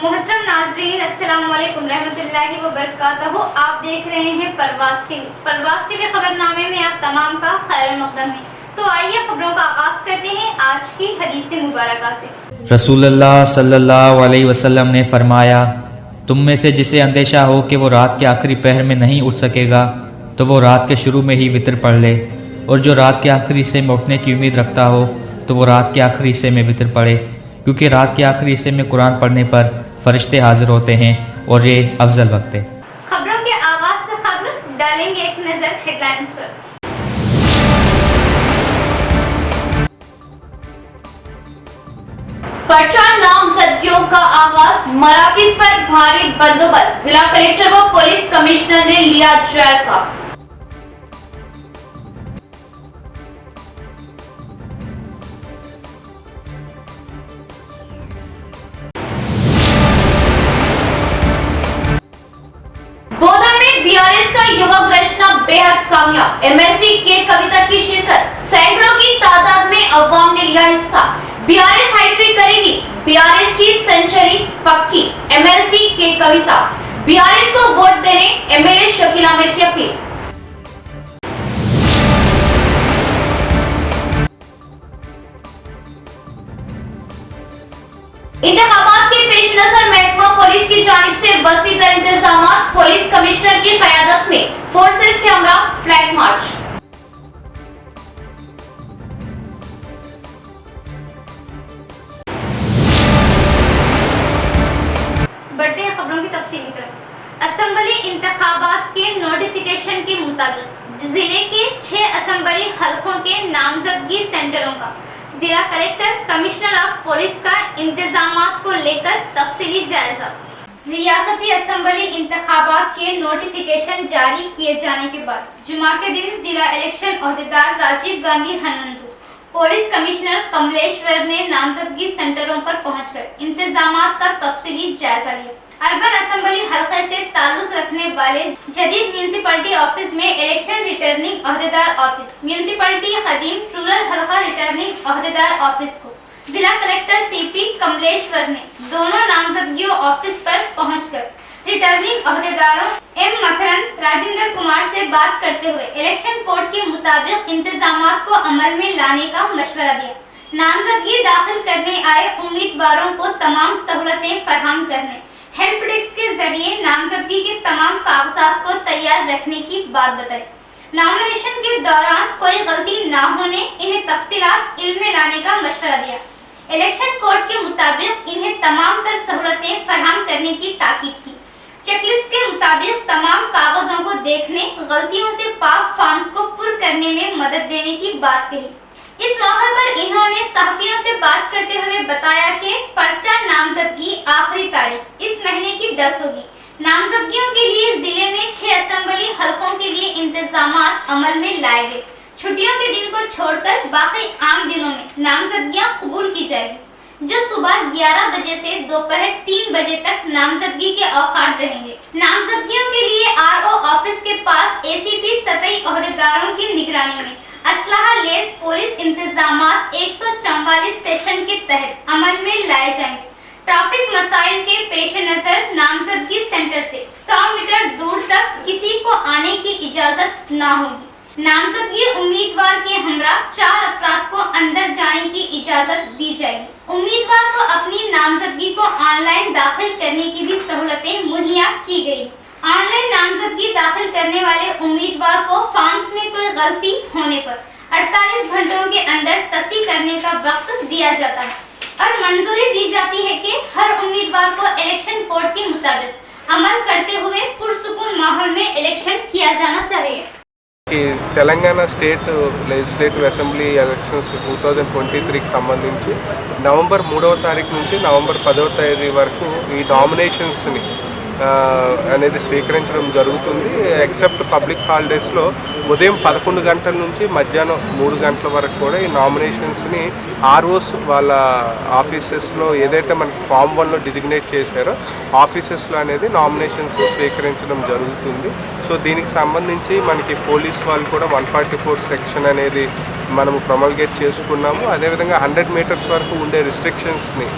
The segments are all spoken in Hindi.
मोहतरम नाजरीन, अस्सलाम वालेकुम रहमतुल्लाहि व बरकातहू। आप देख रहे हैं परवास टीवी खबरनामे में आप तमाम का खैर मक़दम है। तो आइए खबरों का आगाज करते हैं आज की हदीस मुबारका से। रसूलुल्लाह सल्लल्लाहु अलैहि वसल्लम ने फरमाया, तुम में से जिसे अंदेशा हो कि वो रात के आखिरी पहर में नहीं उठ सकेगा तो वो रात के शुरू में ही वितर पढ़ ले, और जो रात के आखिरी हिस्से में उठने की उम्मीद रखता हो तो वो रात के आखिरी हिस्से में वितर पढ़े, क्योंकि रात के आखिरी हिस्से में कुरान पढ़ने पर फरिश्ते हाजिर होते हैं और ये अफजल वक्त है। खबरों के आगाज से खबर डालेंगे एक नजर हेडलाइंस पर। पर्चा नामजदगियों का आगाज, मराकज़ पर भारी बंदोबस्त, जिला कलेक्टर व पुलिस कमिश्नर ने लिया जायजा। बोधा में बीआरएस का युवक रचना बेहद कामयाब, एमएलसी के कविता की शिरकत, सैकड़ों की तादाद में अवाम ने लिया हिस्सा। बीआरएस हैट्रिक करेगी, बीआरएस की सेंचुरी पक्की, एमएलसी के कविता। बीआरएस को वोट देने एमएलए शकील आमिर की अपील। इंतखाबात के पेश नजर महकमा पुलिस की जानिब से वसी तर इंतजाम, पुलिस कमिश्नर की क़यादत में फोर्सेस के हमरा फ्लैग मार्च। बढ़ते हैं खबरों की तफसीली तरफ। असेंबली इंतखाबात के नोटिफिकेशन के मुताबिक जिले के 6 असेंबली हलकों के नामजदगी सेंटरों का जिला कलेक्टर कमिश्नर ऑफ पुलिस का इंतजामात को लेकर तफसीली जायजा। रियासती असेंबली इंतखाबात के नोटिफिकेशन जारी किए जाने के बाद जुमा के दिन जिला इलेक्शन ओहदेदार राजीव गांधी हनंदू, पुलिस कमिश्नर कमलेश्वर ने नामजदगी सेंटरों पर पहुंचकर इंतजामात का तफसीली जायजा लिया। अर्बन असेंबली हल्के से ताल्लुक रखने वाले जदीद म्यूनिसिपैलिटी ऑफिस में इलेक्शन रिटर्निंग ओहदेदार ऑफिस, म्यूनिसिपैलिटी कदीम रूरल हल्का रिटर्निंग ओहदेदार ऑफिस को जिला कलेक्टर सीपी कमलेश्वर ने दोनों नामजदगियों ऑफिस पर पहुंचकर रिटर्निंग ओहदेदारों एम मकरन राजेंद्र कुमार से बात करते हुए इलेक्शन कोड के मुताबिक इंतजामात को अमल में लाने का मशवरा दिया। नामजदगी दाखिल करने आए उम्मीदवारों को तमाम सहूलतें फराहम करने, हेल्प डेस्क के जरिए नामजदगी के तमाम कागजात को तैयार रखने की बात बताई। नॉमिनेशन के दौरान कोई गलती ना होने इन्हें तफसीलात इल्म में लाने का मशवरा दिया। इलेक्शन कोड के मुताबिक इन्हें तमाम तर सहूलतें फराहम करने की ताकीद की। चेकलिस्ट के मुताबिक तमाम कागजों को देखने, गलतियों से पाक फॉर्म्स को पुर करने में मदद देने की बात कही। इस मौके पर इन्होंने सहाफियों से बात करते हुए बताया कि पर्चा नामजदगी आखिरी तारीख इस महीने की 10 होगी। नामजदगियों के लिए जिले में 6 असेंबली हलकों के लिए इंतजामात अमल में लाए गए। छुट्टियों के दिन को छोड़कर बाकी आम दिनों में नामजदगियां कबूल की जाएगी, जो सुबह 11 बजे से दोपहर 3 बजे तक नामजदगी के औकात रहेंगे। नामजदगियों के लिए आरओ ऑफिस के पास एसीपी सतही ओहदेदारों की निगरानी में असलाह लेस पुलिस इंतजामात 144 सेशन के तहत अमल में लाए जाएंगे। ट्रैफिक मसाइल के पेश नजर नामजदगी सेंटर से 100 मीटर दूर तक किसी को आने की इजाजत न होगी। नामजदगी उम्मीदवार के हमरा 4 अफराद को अंदर जाने की इजाजत दी जाएगी। उम्मीदवार को अपनी नामजदगी को ऑनलाइन दाखिल करने की भी सहूलतें मुहैया की गई। ऑनलाइन नामजदगी दाखिल करने वाले उम्मीदवार को फॉर्म्स में कोई गलती होने पर 48 घंटों के अंदर तस्दीक करने का वक्त दिया जाता है और मंजूरी दी जाती है कि हर उम्मीदवार को इलेक्शन कोड के मुताबिक अमल करते हुए पुरसुकून माहौल में इलेक्शन किया जाना चाहिए। Telangana state legislative assembly elections 2023కి సంబంధించి నవంబర్ 3వ తారీఖు నుంచి నవంబర్ 10వ తేదీ వరకు ఈ నామినేషన్స్ని అనేది స్వీకరించడం జరుగుతుంది। ఎక్సెప్ట్ పబ్లిక్ హాలిడేస్లో ఉదయం 11 గంటల నుంచి మధ్యాహ్నం 3 గంటల వరకు కూడా ఈ నామినేషన్స్ని ఆర్ఓస్ వాళ్ళ ఆఫీసెస్లో ఏదైతే మనకి ఫామ్ 1లో డిజిగ్నేట్ చేశారో ఆఫీసెస్లో అనేది నామినేషన్స్ స్వీకరించడం జరుగుతుంది। సో దీనికి సంబంధించి మనకి పోలీస్ వాళ్ళు కూడా 144 సెక్షన్ అనేది మనము ప్రొమల్గేట్ చేసుకున్నాము. అదేవిధంగా 100 మీటర్స్ వరకు ఉండే రిస్ట్రిక్షన్స్ని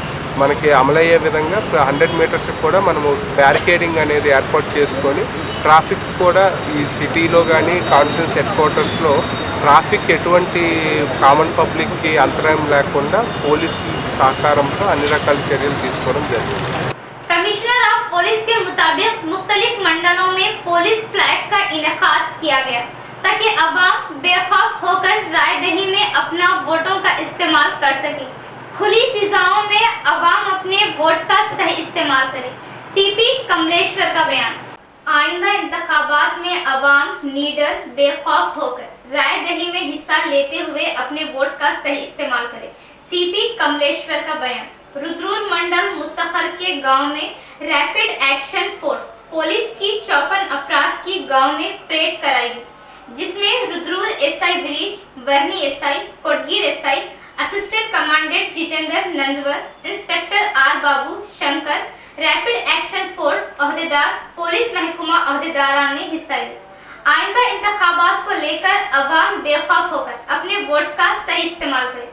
మనకి అమలయ్యే విధంగా 100 మీటర్స్కి కూడా మనము బ్యారికేడింగ్ అనేది ఏర్పాటు చేసుకొని ట్రాఫిక్ కూడా ఈ సిటీలో కానీ కాన్స్టిట్యూన్సీ హెడ్ క్వార్టర్స్లో ట్రాఫిక్ ఎటువంటి కామన్ పబ్లిక్కి అంతరాయం లేకుండా పోలీసు సహకారంతో అన్ని రకాల చర్యలు తీసుకోవడం జరిగింది. कमिश्नर ऑफ पुलिस के मुताबिक मुख्तलिफ मंडलों में पुलिस फ्लैग का इनेकाद किया गया ताकि अवाम बेखौफ होकर रायदही में अपना वोटों का इस्तेमाल कर सके. खुली फिजाओं में अवाम अपने वोट का सही इस्तेमाल करे. सीपी कमलेश्वर का बयान. आइंदा इंतखाबात में अवाम नीडर बेखौफ होकर रायदही में हिस्सा लेते हुए अपने वोट का सही इस्तेमाल करे. सीपी कमलेश्वर का बयान. रुद्रपुर मंडल मुस्तखर के गांव में रैपिड एक्शन फोर्स पुलिस की 54 अफराद की गांव में परेड कराई, जिसमें Rudrapur SI Virish, Varni SI, Kotgir SI, assistant commandant Jitendra Nandwar, inspector R Babu, Shankar, rapid action force अहदेदार, पुलिस महकमा अहदेदारान ने हिस्सा लिया. आइंदा इंतखाबात को लेकर अवाम बेखौफ होकर अपने वोट का सही इस्तेमाल करे.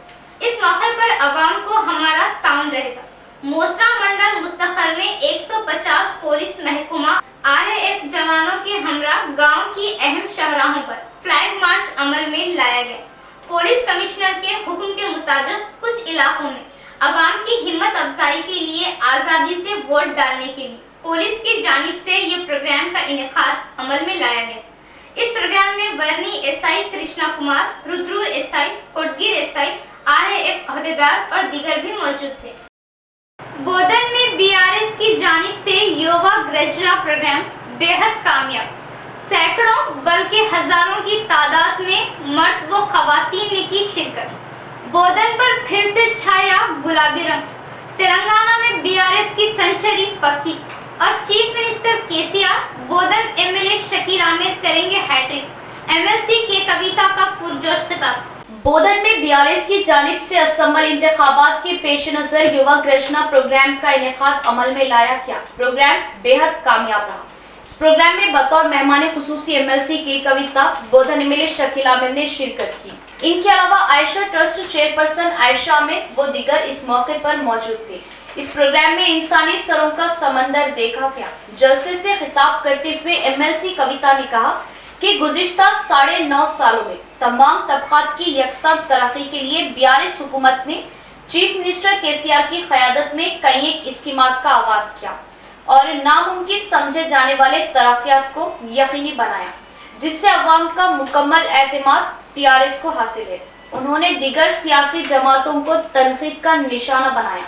इस मौके पर अवाम को हमारा ताउन रहेगा. मोसरा मंडल मुस्तखर में 150 पुलिस महकमा आरएएफ जवानों के हमरा गांव की अहम शाहराहों पर फ्लैग मार्च अमल में लाया गया. पुलिस कमिश्नर के हुक्म के मुताबिक कुछ इलाकों में अवाम की हिम्मत अफजाई के लिए आज़ादी से वोट डालने के लिए पुलिस की जानिब से ये प्रोग्राम का इनेकाद अमल में लाया गया. इस प्रोग्राम में Varni SI Krishna Kumar, Rudrapur SI, Kotgir SI, RAF अहदेदार और दीगर भी मौजूद थे. बोधन में बीआरएस की जानिब से योगा गर्जना प्रोग्राम बेहद कामयाब. सैकड़ों बल्कि हजारों की तादाद में मर्द व खवातीन ने की शिरकत. बोधन पर फिर से छाया गुलाबी रंग. तेलंगाना में बीआरएस की सेंचुरी पक्की और चीफ मिनिस्टर केसीआर बोधन एमएलए शकील आमिर करेंगे हैट्रिक. एमएलसी के कविता का पुरजोश खिताब. बोधन में बीआरएस की जानिब से असम्बल इंतखाबात के पेश नजर युवा गर्जना प्रोग्राम का इनेकाद अमल में लाया गया. प्रोग्राम बेहद कामयाब रहा. इस प्रोग्राम में बतौर मेहमान खुसूसी एमएलसी की कविता बोधन एमएलए शकील आमिर ने शिरकत की. इनके अलावा आयशा ट्रस्ट चेयरपर्सन आयशा आमिर वो दीगर इस मौके पर मौजूद थे. इस प्रोग्राम में इंसानी सरों का समंदर देखा गया. जलसे से खिताब करते हुए एमएलसी कविता ने कहा कि गुज़िश्ता 9.5 सालों में तमाम तबकात की यकसा तरक्की के लिए बीआरएस हुकूमत ने चीफ मिनिस्टर केसीआर की क़यादत में कई एक स्कीमात का आगाज किया और नामुमकिन समझे जाने वाले तरक्यात को यकीनी बनाया, जिससे अवाम का मुकम्मल एतमाद टीआरएस को हासिल है. उन्होंने दीगर सियासी जमातों को तनकीद का निशाना बनाया.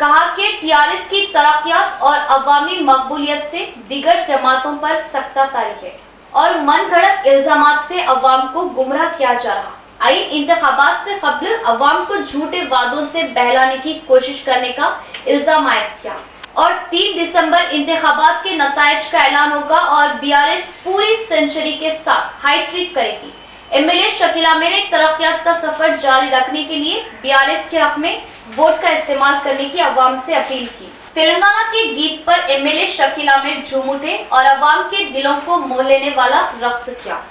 कहा कि टीआरएस की तरक्यात और अवामी मकबूलियत से दीगर जमातों पर सख्ता तारी है और मन घड़त इल्जामात से अवाम को गुमराह किया जा रहा. आई इंतखाबात से कबल अवाम को झूठे वादों से बहलाने की कोशिश करने का इल्जाम आयद किया और 3 दिसंबर इंतखाबात के नताइज का ऐलान होगा और बीआरएस पूरी सेंचुरी के साथ हाईट्रिक करेगी. एमएलए शकील आमिर ने तरक्यात का सफर जारी रखने के लिए बीआरएस के हक में वोट का इस्तेमाल करने की अवाम से अपील की. तेलंगाना के गीत पर एमएलए शकील आमिर झूम उठे और अवाम के दिलों को मोह लेने वाला रक्स किया.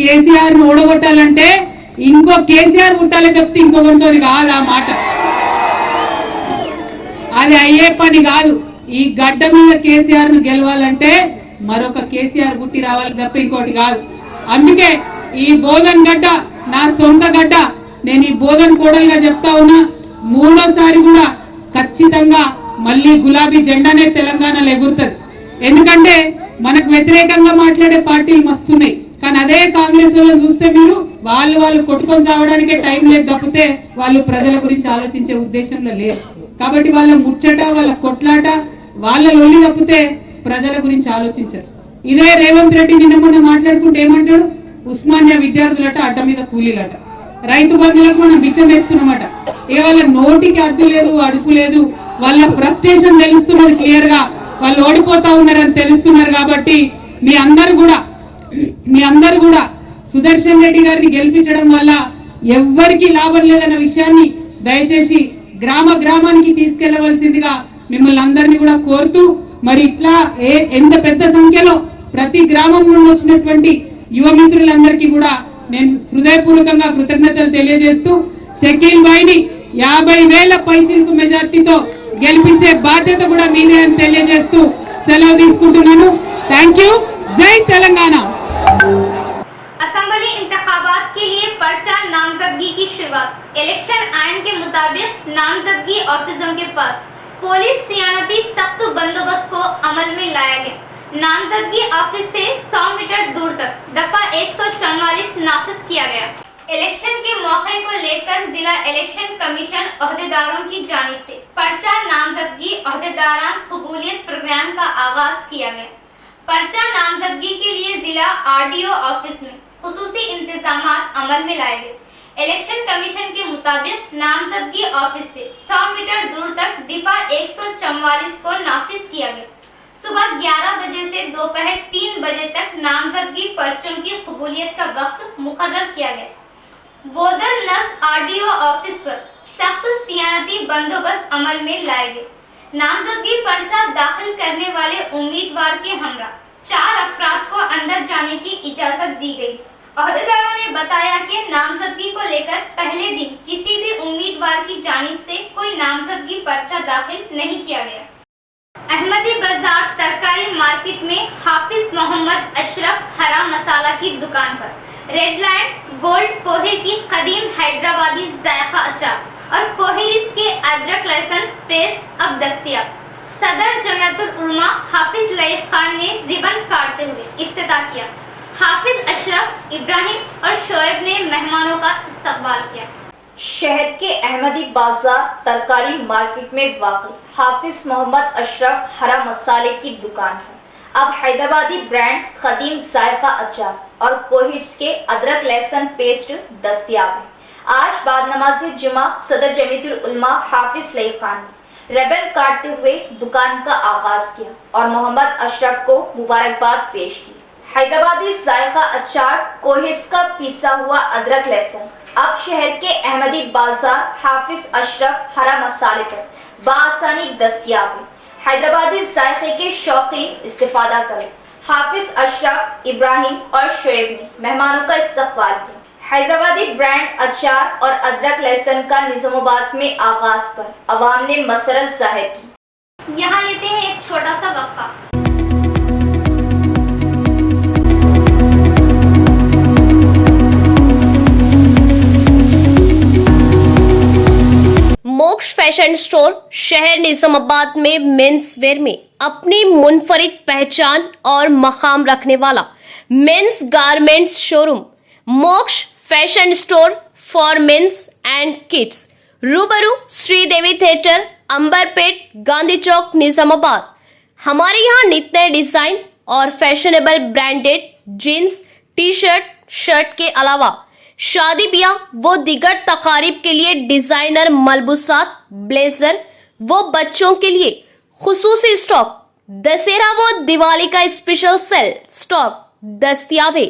కేసీఆర్ ఓడగొట్టాలంటే ఇంకో కేసీఆర్ పుట్టాలని చెప్తే ఇంకొకరితో కాదు ఆ మాట. అది అయ్యే పని కాదు. ఈ గడ్డ మీద కేసీఆర్ ను గెలవాలంటే మరొక కేసీఆర్ పుట్టి రావాలి తప్ప ఇంకోటి కాదు. అందుకే ఈ బోధన్ గడ్డ నా సొంత గడ్డ. నేను ఈ బోధన్ కోడలుగా చెప్తా ఉన్నా, 3వ సారి కూడా ఖచ్చితంగా మళ్ళీ గులాబీ జెండానే తెలంగాణలో ఎగురుతుంది. ఎందుకంటే మనకు వ్యతిరేకంగా మాట్లాడే పార్టీలు మస్తున్నాయి, కానీ అదే కాంగ్రెస్ వాళ్ళని చూస్తే మీరు వాళ్ళు కొట్టుకొని చావడానికే టైం లేదు తప్పితే వాళ్ళు ప్రజల గురించి ఆలోచించే ఉద్దేశంలో లేరు. కాబట్టి వాళ్ళ ముచ్చట, వాళ్ళ కొట్లాట, వాళ్ళ లొల్లి తప్పితే ప్రజల గురించి ఆలోచించారు. ఇదే రేవంత్ రెడ్డి నిన్న మొన్న మాట్లాడుకుంటే ఏమంటాడు, ఉస్మానియా విద్యార్థులట అడ్డ మీద కూలీలట, రైతు బంధువులకు మనం బిచ్చం వేస్తున్నామట. వాళ్ళ నోటికి అడ్డు లేదు, అడుపు లేదు, వాళ్ళ ఫ్రస్ట్రేషన్ తెలుస్తున్నది క్లియర్ గా. వాళ్ళు ఓడిపోతా ఉన్నారని తెలుస్తున్నారు. కాబట్టి మీ అందరు కూడా సుదర్శన్ రెడ్డి గారిని గెలిపించడం వల్ల ఎవ్వరికి లాభం లేదన్న విషయాన్ని దయచేసి గ్రామ గ్రామానికి తీసుకెళ్లవలసిందిగా మిమ్మల్ని అందరినీ కూడా కోరుతూ, మరి ఇట్లా ఎంత పెద్ద సంఖ్యలో ప్రతి గ్రామం నుండి వచ్చినటువంటి యువ మిత్రులందరికీ కూడా నేను హృదయపూర్వకంగా కృతజ్ఞతలు తెలియజేస్తూ షకీల్ భాయ్ని 50,000 పైచిలకు మెజార్టీతో గెలిపించే బాధ్యత కూడా మీదే అని తెలియజేస్తూ సెలవు తీసుకుంటున్నాను. Thank you. జై తెలంగాణ. असेंबली इंतखाबात के लिए पर्चा नामजदगी की शुरुआत। इलेक्शन आइन के मुताबिक नामजदगी ऑफिसों के पास पुलिस सियानती सख्त बंदोबस्त को अमल में लाया गया। नामजदगी ऑफिस से 100 मीटर दूर तक दफा 144 नाफिज किया गया। इलेक्शन के मौके को लेकर जिला इलेक्शन कमीशन ओहदेदारों की जानिब से पर्चा नामजदगी ओहदेदारान कबूलियत प्रोग्राम का आगाज किया गया। पर्चा नामजदगी के लिए जिला आरडीओ ऑफिस में खुसूसी इंतजामात अमल में लाए गए। इलेक्शन कमीशन के मुताबिक नामजदगी ऑफिस से 100 मीटर दूर तक दफा 144 को नाफिज किया गया। सुबह 11 बजे से दोपहर 3 बजे तक नामजदगी पर्चों की कबूलियत का वक्त मुकर्रर किया गया। बोदर नस आरडीओ ऑफिस पर सख्त सियानती बंदोबस्त अमल में लाए गए। नामजदगी पर्चा दाखिल करने वाले उम्मीदवार के हमरा 4 अफराद को अंदर जाने की इजाजत दी गई। ओहदेदारों ने बताया कि नामजदगी को लेकर पहले दिन किसी भी उम्मीदवार की जानिब से कोई नामजदगी पर्चा दाखिल नहीं किया गया। अहमदी बाजार तरकारी मार्केट में हाफिज मोहम्मद अशरफ हरा मसाला की दुकान पर रेड लाइन गोल्ड कोहे की कदीम हैदराबादी जायका अचार और कोहिरिस के अदरक लहसुन पेस्ट अब दस्तयाब। सदर जमातुल उलमा हाफिज लईक खान ने रिबन काटते हुए इफ्तिताह किया। हाफिज अशरफ, इब्राहिम और शोएब ने मेहमानों का इस्तकबाल किया। शहर के अहमदी बाजार तरकारी मार्केट में वाक़ई हाफिज मोहम्मद अशरफ हरा मसाले की दुकान है। अब हैदराबादी ब्रांड कदीम जायका अचार और कोहिर्स के अदरक लहसुन पेस्ट दस्तयाब है। आज बाद नमाज जुमा सदर जमीयतुल उलमा हाफिज लईक खान ने रिबन काटते हुए दुकान का आगाज किया और मोहम्मद अशरफ को मुबारकबाद पेश की। हैदराबादी जायका अचार कोहिर्स का पिसा हुआ अदरक लहसुन अब शहर के अहमदी बाजार हाफिज अशरफ हरा मसाले पर बासानी दस्तयाब है। हैदराबादी जायके के शौकीन इस्तेफादा करें। हाफिज अशरफ, इब्राहिम और शोएब ने मेहमानों का इस्तकबाल किया। हैदराबादी ब्रांड अचार और अदरक लहसुन का निजामाबाद में आगाज पर अवाम ने मसरत जाहिर की। यहाँ लेते हैं एक छोटा सा वक्फा। मोक्ष फैशन स्टोर शहर निजामाबाद में मेंस वेयर में अपनी मुनफरिद पहचान और मकाम रखने वाला मेंस गारमेंट्स शोरूम मोक्ष fashion store for men's and kids, रूबरू श्रीदेवी थिएटर, अंबरपेट, गांधी चौक, निजामाबाद। हमारे यहाँ नित नए डिजाइन और fashionable branded jeans, T shirt, shirt के अलावा शादी ब्याह वो दिगर तकारीब के लिए डिजाइनर मलबूसात, ब्लेजर वो बच्चों के लिए खुसूसी स्टॉक, दशहरा वो दिवाली का स्पेशल सेल स्टॉक दस्तयाब है।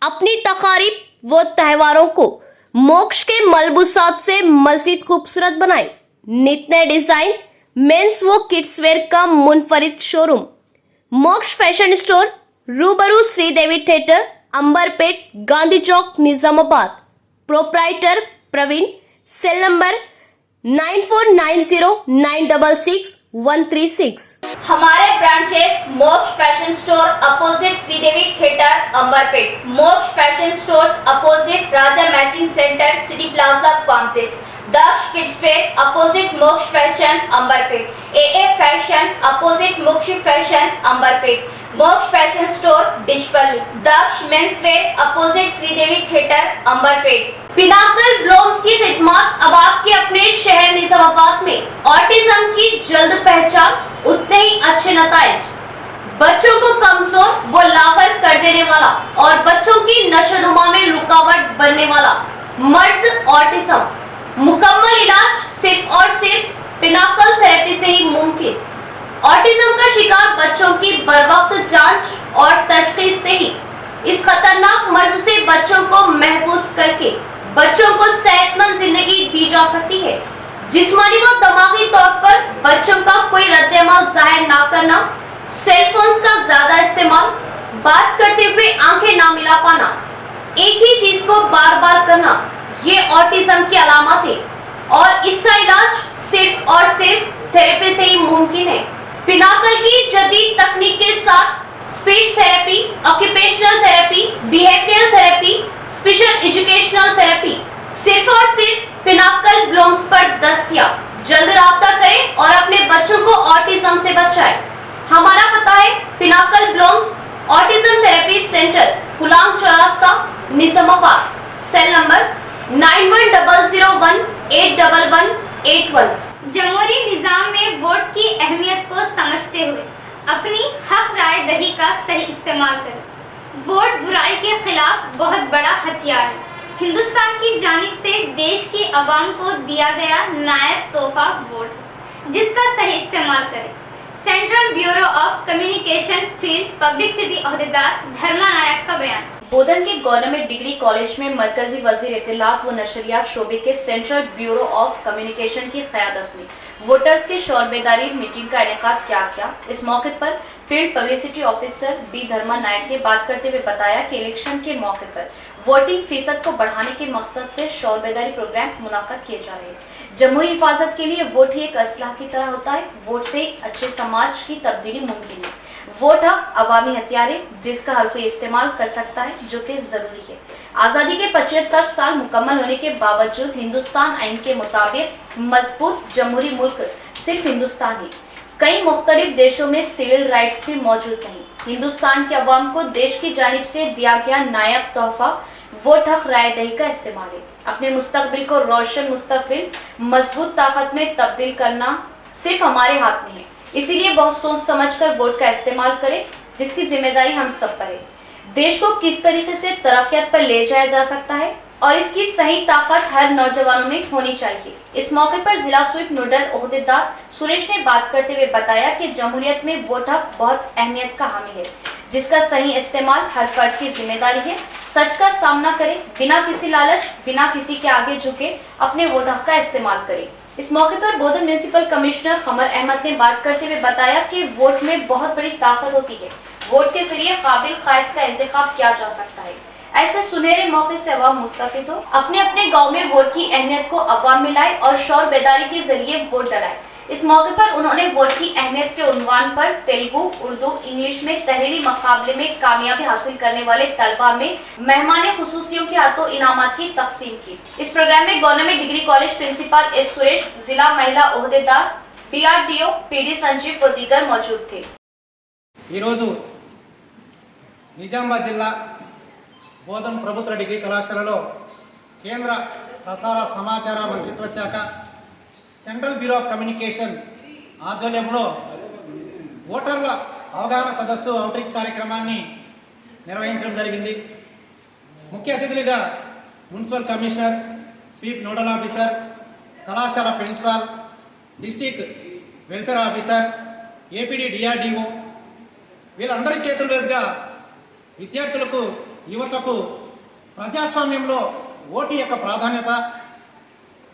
अपनी तकारीब वो त्योहारों को मोक्ष के मलबूसात से मजीद खूबसूरत बनाए। नित नए डिजाइन मेंस वो किड्स वेयर का मुनफरिद शोरूम मोक्ष फैशन स्टोर, रूबरू Sridevi theatre, Amberpet, Gandhi Chowk, Nizamabad. Proprietor Praveen. Cell number 9490966136। हमारे branches Moksha fashion store opposite Sridevi theatre, Amberpet, Moksha fashion stores opposite Raja matching centre, city plaza complex, Daksh kids fair opposite Moksha fashion, Amberpet, AA fashion opposite Moksha fashion, Amberpet, Moksha fashion store Dichpally, Daksh men's wear opposite Sridevi theatre, Amberpet. Pinnacle ब्लॉम्स की खिदमत अब आपके अपने शहर निजामाबाद में ऑटिज्म की जल्द पहचान, उतने ही अच्छे नताइज, बच्चों को कमजोर वो लावर कर देने वाला और बच्चों की नशोनुमा में रुकावट बनने वाला मर्ज ऑटिज्म, मुकम्मल इलाज सिर्फ और सिर्फ पिनाकल थेरेपी से ही मुमकिन। ऑटिज्म का शिकार बच्चों की बरवक्त जांच और तशखीस से ही इस खतरनाक मर्ज से बच्चों को महफूज करके बच्चों को सेहतमंद जिंदगी दी जा सकती है। जिस्मानी व दिमागी तौर पर बच्चों का कोई रद्द-ए-अमल जाहिर ना करना, सेलफोन्स का ज्यादा इस्तेमाल, बात करते हुए आंखें ना मिला पाना, एक ही चीज को बार बार करना, ये ऑटिज्म की अलामत है और इसका इलाज सिर्फ और सिर्फ थेरेपी से ही मुमकिन है। पिनाकल की जदीद तकनीक के साथ speech therapy, occupational therapy, behavioural therapy, special educational therapy सिर्फ और सिर्फ पिनाकल ब्लूम्स पर दस्तयाब। जल्द राब्ता करें और अपने बच्चों को ऑटिज्म से बचाएं। हमारा पता है pinnacle blooms autism therapy centre, हुलांग चौरास्ता, निजामाबाद। Cell number 9100181181। जमहूरी निज़ाम में वोट की अहमियत को समझते हुए अपनी हक राय दही का सही इस्तेमाल करें। वोट बुराई के खिलाफ बहुत बड़ा हथियार है। हिंदुस्तान की जानिब से देश की आवाम को दिया गया नायब तोहफा वोट है, जिसका सही इस्तेमाल करें। Central bureau of communication field publicity ओहदेदार धर्मा नायक का बयान। बोधन के गवर्नमेंट डिग्री कॉलेज में मरकजी वजीर इत्तलात व नशरियात शोबे के सेंट्रल ब्यूरो ऑफ कम्युनिकेशन की क़यादत में वोटर्स के शौर बेदारी मीटिंग का इनेकाद किया। इस मौके पर फील्ड पब्लिसिटी ऑफिसर बी धर्मा नायक ने बात करते हुए बताया कि इलेक्शन के मौके पर वोटिंग फीसद को बढ़ाने के मकसद से शौर बेदारी प्रोग्राम मुनाकिद किए जा रहे हैं। जमहूरी हिफाजत के लिए वोट ही एक असलाह की तरह होता है। वोट से एक अच्छे समाज की तब्दीली मुमकिन है। वोट हक अवामी हथियार है, जिसका हर कोई इस्तेमाल कर सकता है, जो कि जरूरी है। आज़ादी के 75 साल मुकम्मल होने के बावजूद हिंदुस्तान आइन के मुताबिक मजबूत जमहूरी मुल्क सिर्फ हिंदुस्तान है। कई मुख्तलिफ देशों में सिविल राइट्स भी मौजूद नहीं। हिंदुस्तान के अवाम को देश की जानिब से दिया गया नायब तोहफा वोट हक राय दही का इस्तेमाल है। अपने मुस्तकबिल को रोशन मुस्तकबिल मजबूत ताकत में तब्दील करना सिर्फ हमारे हाथ में है। इसीलिए बहुत सोच समझकर वोट का इस्तेमाल करें, जिसकी जिम्मेदारी हम सब पर है। देश को किस तरीके से तरक्कियात पर ले जाया जा सकता है और इसकी सही ताकत हर नौजवानों में होनी चाहिए। इस मौके पर जिला स्वीप नोडल ओहदेदार सुरेश ने बात करते हुए बताया कि जमहूरियत में वोट हक बहुत अहमियत का हामिल है, जिसका सही इस्तेमाल हर फर्द की जिम्मेदारी है। सच का सामना करें, बिना किसी लालच, बिना किसी के आगे झुके अपने वोट हक का इस्तेमाल करें। इस मौके पर बोधन म्यूनिसिपल कमिश्नर कमर अहमद ने बात करते हुए बताया कि वोट में बहुत बड़ी ताकत होती है। वोट के जरिए काबिल कायद का इंतखाब किया जा सकता है। ऐसे सुनहरे मौके से अवाम मुस्तफिद हो, अपने अपने गांव में वोट की अहमियत को अवाम में लाए और शौर बेदारी के जरिए वोट डलाए। इस मौके पर उन्होंने वोट की अहमियत के उन्वान पर तेलुगु, उर्दू, इंग्लिश में तहरीरी मुकाबले में कामयाबी हासिल करने वाले तलबा में मेहमान खुसूसियों के हाथों इनामात की तकसीम की। इस प्रोग्राम में government degree college principal S Suresh, जिला महिला ओहदेदार, DRDO, PD संजीव व दीगर मौजूद थे। నిజామాబాద్ జిల్లా బోధన్ ప్రభుత్వ డిగ్రీ కళాశాలలో కేంద్ర ప్రసార సమాచార మంత్రిత్వ శాఖ సెంట్రల్ బ్యూరో ఆఫ్ కమ్యూనికేషన్ ఆధ్వర్యంలో ఓటర్ల అవగాహన సదస్సు అవుట్రీచ్ కార్యక్రమాన్ని నిర్వహించడం జరిగింది. ముఖ్య అతిథులుగా municipal commissioner, sweep nodal officer, కళాశాల principal, district welfare officer, APD DRDO వీళ్ళందరి చేతుల మీదుగా విద్యార్థులకు, యువతకు ప్రజాస్వామ్యంలో ఓటు యొక్క ప్రాధాన్యత,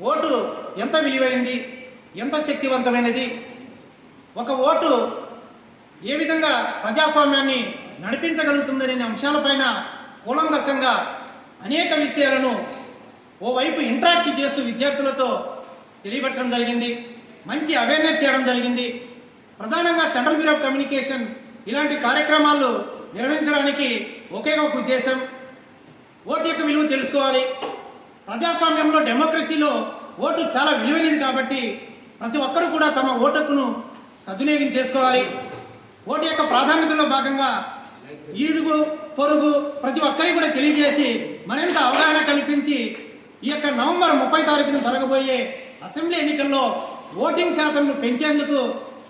ఓటు ఎంత విలువైంది, ఎంత శక్తివంతమైనది, ఒక ఓటు ఏ విధంగా ప్రజాస్వామ్యాన్ని నడిపించగలుగుతుందనే అంశాలపైన కూలంకషంగా అనేక విషయాలను ఓవైపు ఇంటరాక్ట్ చేస్తూ విద్యార్థులతో తెలియపరచడం జరిగింది. మంచి అవేర్నెస్ చేయడం జరిగింది. ప్రధానంగా సెంట్రల్ బ్యూరో ఆఫ్ కమ్యూనికేషన్ ఇలాంటి కార్యక్రమాలు నిర్వహించడానికి ఒకే ఒక ఉద్దేశం, ఓటు యొక్క విలువ తెలుసుకోవాలి. ప్రజాస్వామ్యంలో, డెమోక్రసీలో ఓటు చాలా విలువైనది కాబట్టి ప్రతి ఒక్కరూ కూడా తమ ఓటు హక్కును సద్వినియోగం చేసుకోవాలి. ఓటు యొక్క ప్రాధాన్యతలో భాగంగా ఈడుగు పొరుగు ప్రతి ఒక్కరికి కూడా తెలియజేసి మరింత అవగాహన కల్పించి ఈ యొక్క నవంబర్ 30 తారీఖున జరగబోయే అసెంబ్లీ ఎన్నికల్లో ఓటింగ్ శాతంను పెంచేందుకు,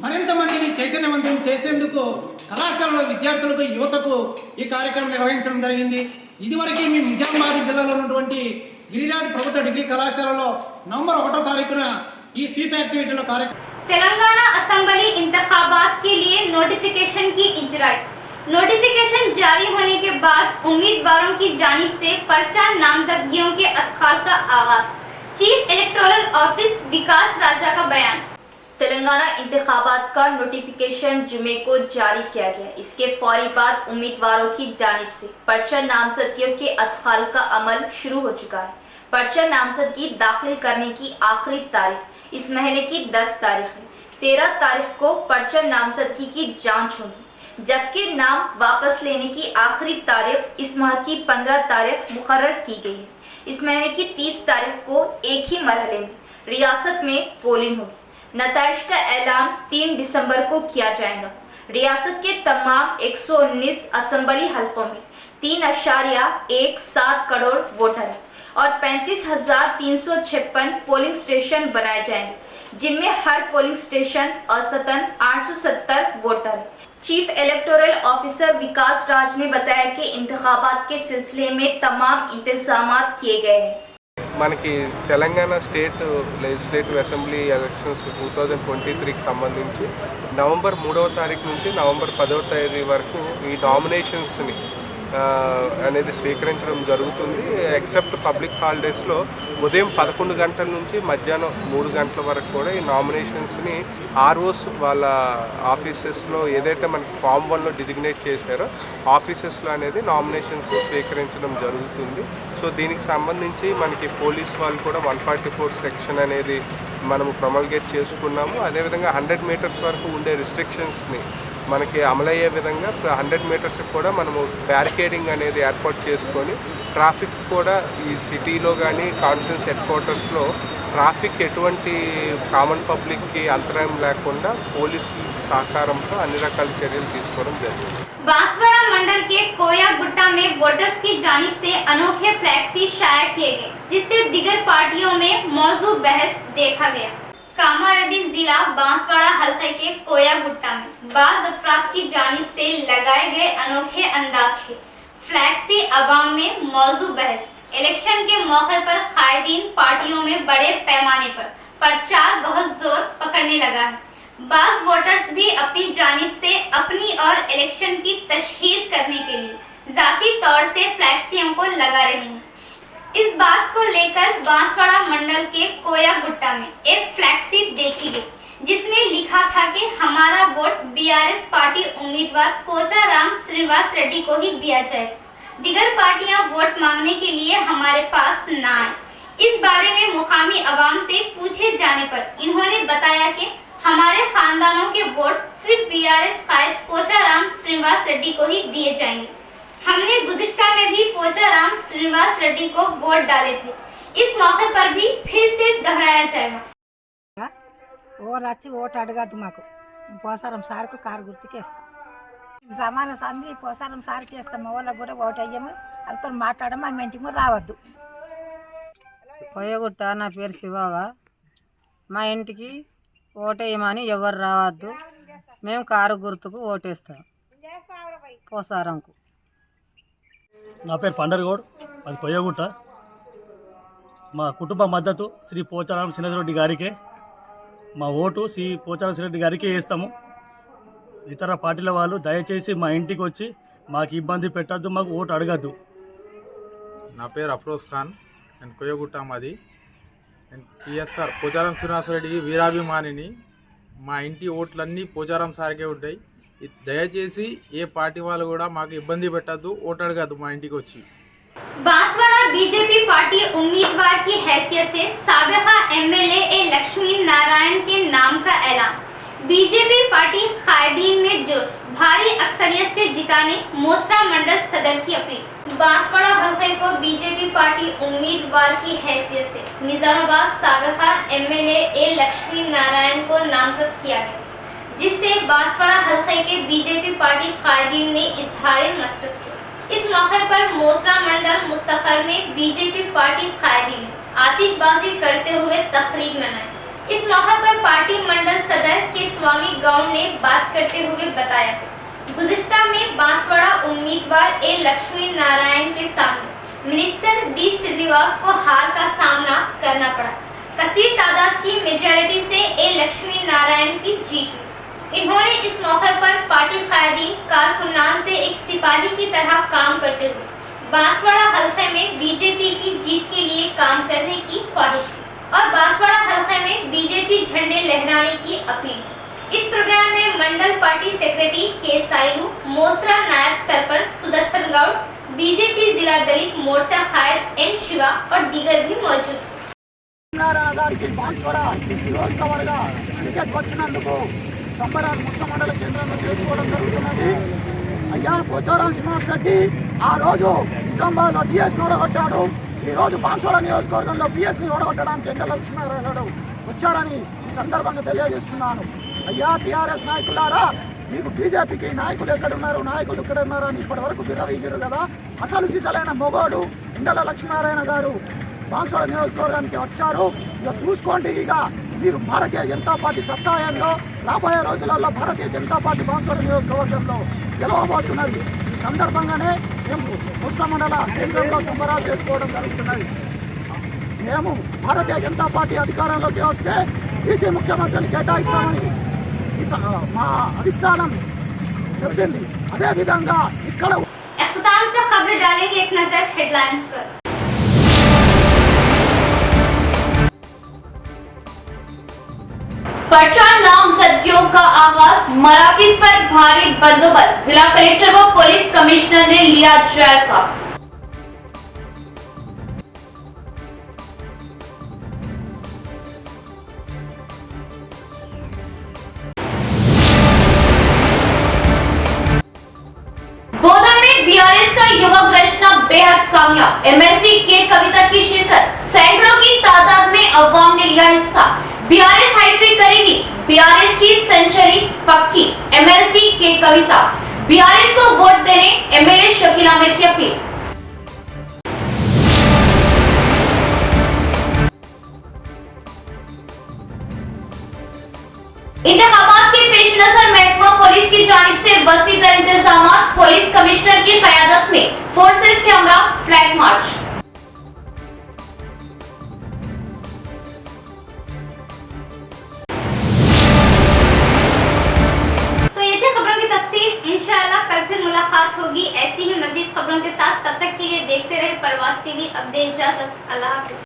మరింత మందిని చైతన్యవంతం చేసేందుకు కళాశాలలో విద్యార్థులకు, యువతకు ఈ కార్యక్రమం నిర్వహించడం జరిగింది. ఇదివరకు మేము నిజామాబాద్ జిల్లాలో ఉన్నటువంటి గిరిరాజ్ ప్రభుత్వ డిగ్రీ కళాశాలలో నవంబర్ 1 తారీఖున ఈ స్వీప్ యాక్టివిటీలో కార్యక్రమం तेलंगाना असेंबली इंतखाबात के लिए नोटिफिकेशन की इजराई। नोटिफिकेशन जारी होने के बाद उम्मीदवारों की जानिब से पर्चा नामजदगियों के अदखाल का आगाज। चीफ इलेक्टोरल ऑफिस विकास राजा का बयान। तेलंगाना इंतखाबात का नोटिफिकेशन जुमे को जारी किया गया। इसके फौरी बाद उम्मीदवारों की जानिब से पर्चा नामजदगियों के अदखाल का अमल शुरू हो चुका है। पर्चा नामजदगी दाखिल करने की आखिरी तारीख इस महीने की 10 तारीख है। 13 तारीख को पर्चा नामजदगी की जांच होगी, जबकि नाम वापस लेने की आखिरी तारीख इस माह की 15 तारीख मुकर्रर की गई है। इस महीने की 30 तारीख को एक ही मरहले में रियासत में पोलिंग होगी। नताइज का ऐलान 3 दिसंबर को किया जाएगा। रियासत के तमाम 119 असेंबली हलकों में 3.17 करोड़ वोटर हैं और 35,356 पोलिंग स्टेशन बनाए जाएंगे, जिनमें हर पोलिंग स्टेशन औसतन 870 वोटर है। चीफ इलेक्टोरल ऑफिसर विकास राज ने बताया कि इंतखाबात के सिलसिले में तमाम इंतजाम किए गए हैं। మనకి Telangana state legislative assembly elections 2023కి సంబంధించి నవంబర్ 3వ తారీఖు నుంచి నవంబర్ 10వ తేదీ వరకు ఈ నామినేషన్స్ని అనేది స్వీకరించడం జరుగుతుంది. ఎక్సెప్ట్ పబ్లిక్ హాలిడేస్లో ఉదయం 11 గంటల నుంచి మధ్యాహ్నం 3 గంటల వరకు కూడా ఈ నామినేషన్స్ని ఆర్ఓస్ వాళ్ళ ఆఫీసెస్లో ఏదైతే మనకి ఫామ్ 1లో డిజిగ్నేట్ చేశారో ఆఫీసెస్లో అనేది నామినేషన్స్ స్వీకరించడం జరుగుతుంది. సో దీనికి సంబంధించి మనకి పోలీస్ వాళ్ళు కూడా 144 సెక్షన్ అనేది మనము ప్రొమల్గేట్ చేసుకున్నాము. అదేవిధంగా 100 మీటర్స్ వరకు ఉండే రిస్ట్రిక్షన్స్ని మనకి అమలయ్యే విధంగా 100 మీటర్స్కి కూడా మనము బ్యారికేడింగ్ అనేది ఏర్పాటు చేసుకొని ట్రాఫిక్ కూడా ఈ సిటీలో కానీ కాన్స్టిట్యూన్సీ హెడ్ క్వార్టర్స్లో ట్రాఫిక్ ఎటువంటి కామన్ పబ్లిక్కి అంతరాయం లేకుండా పోలీసుల సహకారంతో అన్ని రకాల చర్యలు తీసుకోవడం జరిగింది. बांसवाड़ा मंडल के कोया गुट्टा में वोटर्स की जानिब से अनोखे फ्लैक्सी शाया किए गए, जिससे दिगर पार्टियों में मौजू बहस देखा गया। कामारेड्डी जिला बांसवाड़ा हल्के के कोया गुट्टा में बाज अफराद की जानिब से लगाए गए अनोखे अंदाज के फ्लैक्सी अवाम में मौजू बहस। इलेक्शन के मौके पर कायदीन पार्टियों में बड़े पैमाने पर प्रचार बहुत जोर पकड़ने लगा है। बाज वोटर्स भी अपनी जानिब से अपनी और इलेक्शन की तशहीर करने के लिए जाती तौर से फ्लैक्सियों को लगा रहे हैं। इस बात को लेकर बांसवाड़ा मंडल के कोया गुट्टा में एक फ्लैक्सी देखी गई, जिसमें लिखा था कि हमारा वोट बीआरएस पार्टी उम्मीदवार पोचाराम श्रीनिवास रेड्डी को ही दिया जाए, दिगर पार्टियां वोट मांगने के लिए हमारे पास न आए। इस बारे में मुकामी अवाम से पूछे जाने पर इन्होंने बताया कि हमारे खानदानों के वोट सिर्फ बीआरएस कायद पोचाराम श्रीनिवास रेड्डी को ही दिए जाएंगे। हमने गुज़िश्ता में भी पोचाराम श्रीनिवास रेड्डी को वोट डाले थे। इस मौके पर भी फिर से दोहराया जाएगा। ఓరు వచ్చి ఓటు అడగద్దు, మాకు పోసారం సార్కు కారు గుర్తుకి వేస్తాం. సమాన సంది పోసారం సార్కి వేస్తాం. మా వాళ్ళకి కూడా ఓటు అయ్యాము, వాళ్ళతో మాట్లాడము, మా ఇంటికి రావద్దు. కొయ్యగుట్ట, నా పేరు శివవ. మా ఇంటికి ఓటేయమని ఎవరు రావద్దు. మేము కారు గుర్తుకు ఓటేస్తాం, పోసారంకు. నా పేరు పండరగౌడ్, అది కొయ్యగుట్ట. మా కుటుంబ మద్దతు శ్రీ పోచారం శ్రీనివాసరెడ్డి గారికే. మా ఓటు శ్రీ పోచారం శ్రీనివాసరెడ్డి గారికే వేస్తాము. ఇతర పార్టీల వాళ్ళు దయచేసి మా ఇంటికి వచ్చి మాకు ఇబ్బంది పెట్టద్దు, మాకు ఓటు అడగద్దు. నా పేరు అఫ్రోజ్ ఖాన్, నేను కొయ్యగుట్ట. మాది నేను టీఎస్ఆర్ పోచారం శ్రీనివాసరెడ్డికి వీరాభిమానిని. మా ఇంటి ఓట్లన్నీ పోచారం సార్కే ఉంటాయి. దయచేసి ఏ పార్టీ వాళ్ళు కూడా మాకు ఇబ్బంది పెట్టద్దు, ఓటు అడగద్దు మా ఇంటికి వచ్చి. बांसवाड़ा बीजेपी पार्टी उम्मीदवार की हैसियत से साबिका एमएलए ए लक्ष्मी नारायण के नाम का ऐलान। बीजेपी पार्टी कायदीन में जोश, भारी अक्सरियत से जिताने मोसरा मंडल सदर की अपील। बांसवाड़ा हल्के को बीजेपी पार्टी उम्मीदवार की हैसियत से निजामाबाद साबिका एमएलए ए लक्ष्मी नारायण को नामजद किया गया, जिससे बांसवाड़ा हल्के के बीजेपी पार्टी कायदीन ने इजहार मसरत किया। इस मौके पर मोसरा मंडल मुस्तखर में बीजेपी पार्टी कायदीन आतिशबाजी करते हुए तकरीब मनाई। इस मौके पर पार्टी मंडल सदर के स्वामी गौड़ ने बात करते हुए बताया, गुज़िश्ता में बांसवाड़ा उम्मीदवार ए लक्ष्मी नारायण के सामने मिनिस्टर डी श्रीनिवास को हार का सामना करना पड़ा। कसीर तादाद की मेजॉरिटी से ए लक्ष्मी नारायण की जीत हुई। इन्होंने इस मौके पर पार्टी कायदीन कारकुनान से सिपाही की तरह काम करते हुए बांसवाड़ा हलके में बीजेपी की जीत के लिए काम करने की ख्वाहिश की और बांसवाड़ा हलके में बीजेपी झंडे लहराने की अपील की। इस प्रोग्राम में मंडल पार्टी सेक्रेटरी के साइलू, मोसरा नायब सरपंच सुदर्शन गौड़, बीजेपी जिला दलित मोर्चा खायर एन शिवा और दीगर भी मौजूद। నారాయణ గారికి బాన్స్వాడ నియోజకవర్గ టికెట్ వచ్చినందుకు సంబరాలు ముఖ్య మండల కేంద్రంలో చేసుకోవడం జరుగుతున్నది. అయ్యా పోచారం శ్రీనివాస్ రెడ్డి ఆ రోజు నిజామాబాద్లో డిఎస్ని ఓడగొట్టాడు. ఈ రోజు బాన్స్వాడ నియోజకవర్గంలో బిఎస్ని ఓడగొట్టడానికి ఎండ లక్ష్మీనారాయణ గారు వచ్చారని ఈ సందర్భంగా తెలియజేస్తున్నాను. అయ్యా టీఆర్ఎస్ నాయకులారా, మీకు బీజేపీకి నాయకులు ఎక్కడున్నారు, నాయకులు ఎక్కడున్నారు అని ఇప్పటి వరకు విరవీగిరు కదా. అసలు సిసలైన మొగోడు ఎండల లక్ష్మీనారాయణ గారు బాన్స్వాడ నియోజకవర్గానికి వచ్చారు. ఇక చూసుకోండి, ఇక మీరు భారతీయ జనతా పార్టీ సత్తాయంలో రాబోయే రోజులలో భారతీయ జనతా పార్టీ బాన్స్వాడ నియోజకవర్గంలో గెలవబోతున్నది. ఈ సందర్భంగానే మేము ముస్లిం మండల కేంద్రంలో సంబరాలు చేసుకోవడం జరుగుతున్నది. మేము భారతీయ జనతా పార్టీ అధికారంలోకి వస్తే బీసీ ముఖ్యమంత్రిని కేటాయిస్తామని మా అధిష్టానం చెప్పింది. అదేవిధంగా ఇక్కడ अख्ताम से खबर डालेंगे एक नजर हेडलाइंस पर। पर्चा नामजदगियों का आगाज, मराकज पर भारी बंदोबस्त, जिला कलेक्टर व पुलिस कमिश्नर ने लिया जायजा। बोधन में बीआरएस का युवा घोषणा बेहद कामयाब, एमएलसी के कविता की शिरकत, सैकड़ों की तादाद में अवाम ने लिया हिस्सा। बीआरएस हैट्रिक करेगी, बीआरएस की सेंचुरी पक्की, एमएलसी के कविता। बीआरएस को वोट देने एमएलए शकील आमिर की अपील। इंतखाबात के पेश नजर महकमा पुलिस की जानिब से वसी तर इंतजाम, पुलिस कमिश्नर की क़यादत में फोर्सेस के हमरा फ्लैग मार्च। तो ये थी खबरों की तफसील। इंशाअल्लाह कल फिर मुलाकात होगी ऐसी ही मजीद खबरों के साथ। तब तक के लिए देखते रहे प्रवास टीवी। अब दे इजाजत, अल्लाह हाफिज।